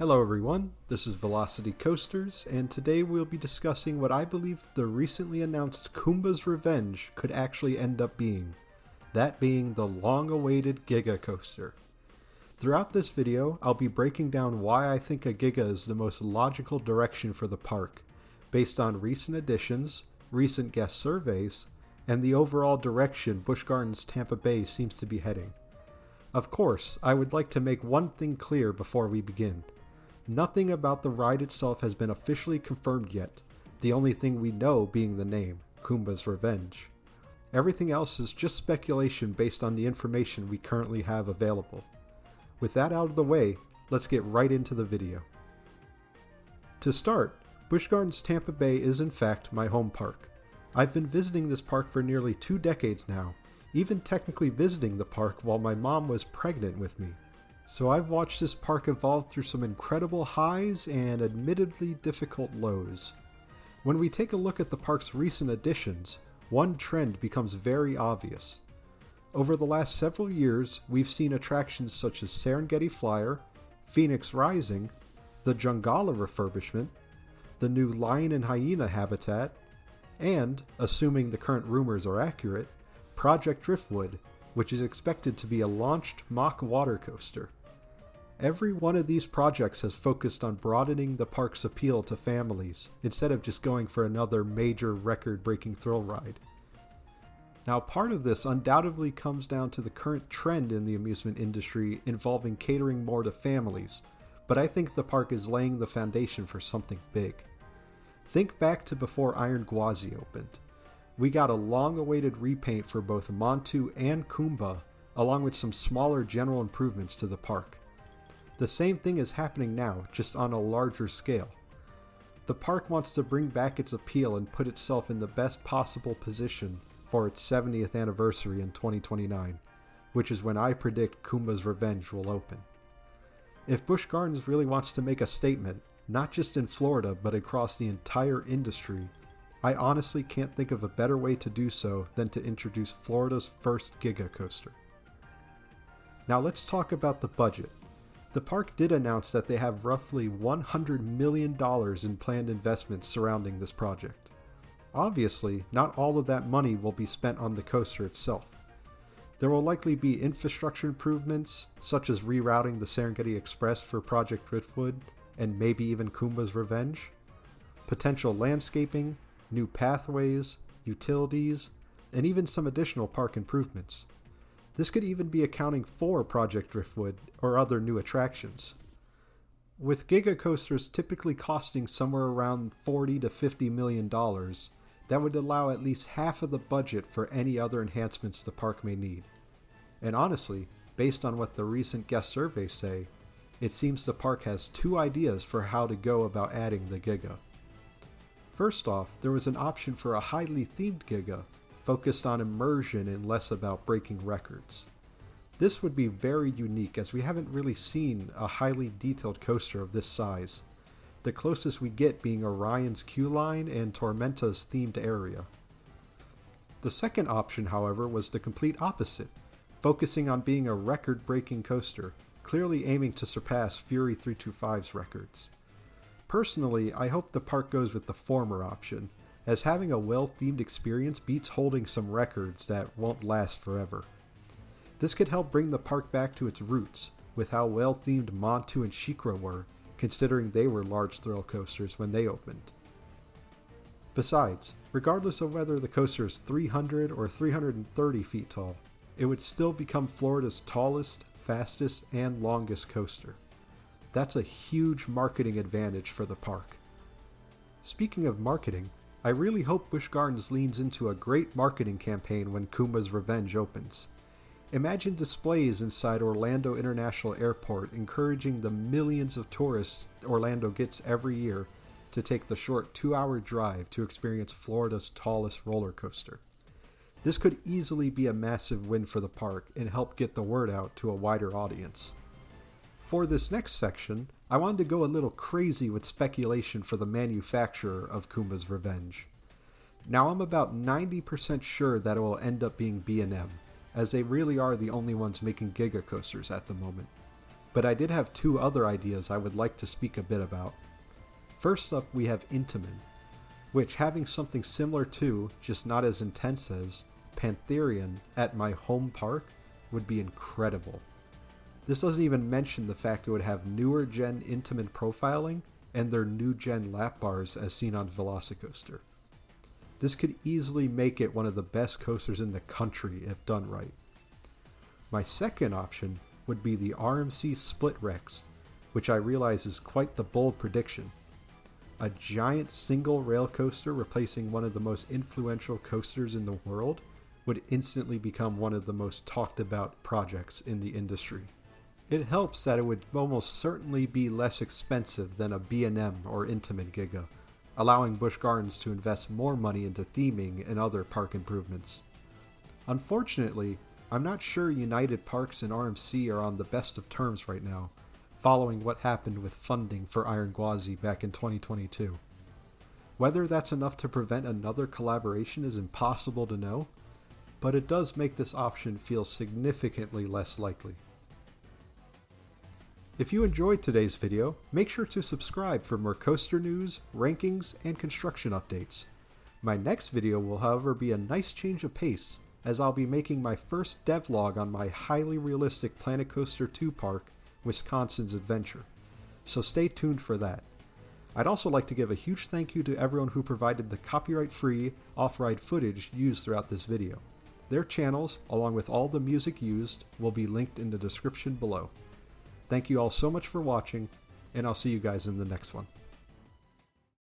Hello everyone, this is Velocity Coasters, and today we'll be discussing what I believe the recently announced KUMBA'S Revenge could actually end up being. That being the long-awaited Giga Coaster. Throughout this video, I'll be breaking down why I think a Giga is the most logical direction for the park, based on recent additions, recent guest surveys, and the overall direction Busch Gardens Tampa Bay seems to be heading. Of course, I would like to make one thing clear before we begin. Nothing about the ride itself has been officially confirmed yet, the only thing we know being the name, KUMBA'S Revenge. Everything else is just speculation based on the information we currently have available. With that out of the way, let's get right into the video. To start, Busch Gardens Tampa Bay is in fact my home park. I've been visiting this park for nearly 2 decades now, even technically visiting the park while my mom was pregnant with me. So I've watched this park evolve through some incredible highs and admittedly difficult lows. When we take a look at the park's recent additions, one trend becomes very obvious. Over the last several years, we've seen attractions such as Serengeti Flyer, Phoenix Rising, the Jungala refurbishment, the new lion and hyena habitat, and, assuming the current rumors are accurate, Project Driftwood, which is expected to be a launched mock water coaster. Every one of these projects has focused on broadening the park's appeal to families, instead of just going for another major record-breaking thrill ride. Now, part of this undoubtedly comes down to the current trend in the amusement industry involving catering more to families, but I think the park is laying the foundation for something big. Think back to before Iron Gwazi opened. We got a long-awaited repaint for both Montu and Kumba, along with some smaller general improvements to the park. The same thing is happening now, just on a larger scale. The park wants to bring back its appeal and put itself in the best possible position for its 70th anniversary in 2029, which is when I predict KUMBA'S Revenge will open. If Busch Gardens really wants to make a statement, not just in Florida but across the entire industry, I honestly can't think of a better way to do so than to introduce Florida's first Giga Coaster. Now let's talk about the budget. The park did announce that they have roughly $100 million in planned investments surrounding this project. Obviously, not all of that money will be spent on the coaster itself. There will likely be infrastructure improvements, such as rerouting the Serengeti Express for Project Driftwood, and maybe even KUMBA'S Revenge, potential landscaping, new pathways, utilities, and even some additional park improvements. This could even be accounting for Project Driftwood or other new attractions. With Giga coasters typically costing somewhere around $40 to $50 million, that would allow at least half of the budget for any other enhancements the park may need. And honestly, based on what the recent guest surveys say, it seems the park has 2 ideas for how to go about adding the Giga. First off, there was an option for a highly themed Giga, focused on immersion and less about breaking records. This would be very unique as we haven't really seen a highly detailed coaster of this size, the closest we get being Orion's Q Line and Tormenta's themed area. The second option, however, was the complete opposite, focusing on being a record-breaking coaster, clearly aiming to surpass Fury 325's records. Personally, I hope the park goes with the former option, as having a well-themed experience beats holding some records that won't last forever. This could help bring the park back to its roots, with how well-themed Montu and SheiKra were, considering they were large thrill coasters when they opened. Besides, regardless of whether the coaster is 300 or 330 feet tall, it would still become Florida's tallest, fastest, and longest coaster. That's a huge marketing advantage for the park. Speaking of marketing, I really hope Busch Gardens leans into a great marketing campaign when KUMBA'S Revenge opens. Imagine displays inside Orlando International Airport encouraging the millions of tourists Orlando gets every year to take the short 2-hour drive to experience Florida's tallest roller coaster. This could easily be a massive win for the park and help get the word out to a wider audience. For this next section, I wanted to go a little crazy with speculation for the manufacturer of KUMBA'S Revenge. Now I'm about 90% sure that it will end up being B&M, as they really are the only ones making Giga coasters at the moment. but I did have two other ideas I would like to speak a bit about. First up, we have Intamin, which, having something similar to, just not as intense as, Pantherian at my home park would be incredible. This doesn't even mention the fact it would have newer gen Intamin profiling and their new gen lap bars as seen on Velocicoaster. This could easily make it one of the best coasters in the country if done right. My second option would be the RMC Split Rex, which I realize is quite the bold prediction. A giant single rail coaster replacing one of the most influential coasters in the world would instantly become one of the most talked about projects in the industry. It helps that it would almost certainly be less expensive than a B&M or Intamin Giga, allowing Busch Gardens to invest more money into theming and other park improvements. Unfortunately, I'm not sure United Parks and RMC are on the best of terms right now, following what happened with funding for Iron Gwazi back in 2022. Whether that's enough to prevent another collaboration is impossible to know, but it does make this option feel significantly less likely. If you enjoyed today's video, make sure to subscribe for more coaster news, rankings, and construction updates. My next video will however be a nice change of pace, as I'll be making my first devlog on my highly realistic Planet Coaster 2 park, Wisconsin's Adventure, so stay tuned for that. I'd also like to give a huge thank you to everyone who provided the copyright-free off-ride footage used throughout this video. Their channels, along with all the music used, will be linked in the description below. Thank you all so much for watching, and I'll see you guys in the next one.